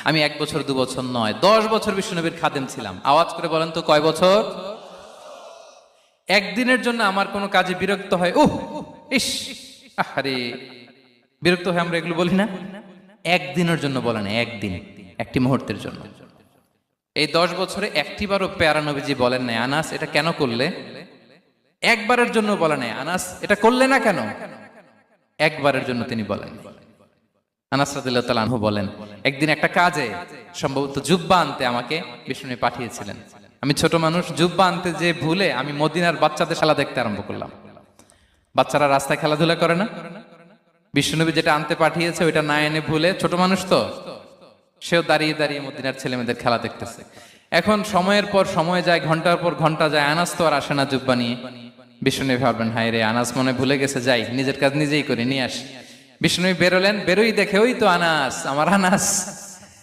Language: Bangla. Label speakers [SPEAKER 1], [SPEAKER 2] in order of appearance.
[SPEAKER 1] আমি 1 বছর 2 বছর নয়, 10 বছর বিশ্বনবীর খাদেম ছিলাম। আওয়াজ করে বলেন তো কয় বছর? একদিনের জন্য আমার কোনো কাজে বিরক্ত হয়, ইস, আরে বিরক্ত হয়, আমরা এগুলো বলি না? একদিনের জন্য বলে না, একদিন, একটি মুহূর্তের জন্য। এই 10 বছরে একটিবারও পেয়ারা নবীজি বলেন নাই, আনাস এটা কেন করলে? একবারের জন্য বলে নাই, আনাস এটা করলে না কেন? একবারের জন্য তিনি বলেন। আনাস রাদিয়াল্লাহু তাআলা আনহু বলেন, একদিন একটা কাজে সম্ভবত জুব্বা আনতে আমাকে বিষ্ণু পাঠিয়েছিলেন। আমি ছোট মানুষ, জুব্বা আনতে যে ভুলে আমি মদিনার বাচ্চাদের খেলা দেখতে আরম্ভ করলাম। বাচ্চারা রাস্তায় খেলাধুলা করে না? বিষ্ণুনবী যেটা আনতে পাঠিয়েছে ওইটা না এনে ভুলে, ছোট মানুষ তো, সেও দাঁড়িয়ে দাঁড়িয়ে মদিনার ছেলেমেয়েদের খেলা দেখতেছে। এখন সময়ের পর সময় যায়, ঘন্টার পর ঘন্টা যায়, আনাস তো আর আসে না জুব্বা নিয়ে। বিষ্ণুনবী ভাবলেন, হায় রে, আনাস মনে ভুলে গেছে, যাই নিজের কাজ নিজেই করে নিয়ে আসি। বিষ্ণুনবী বেরোলেন, বেরোই দেখে ওই তো আনাস, আমার আনাস।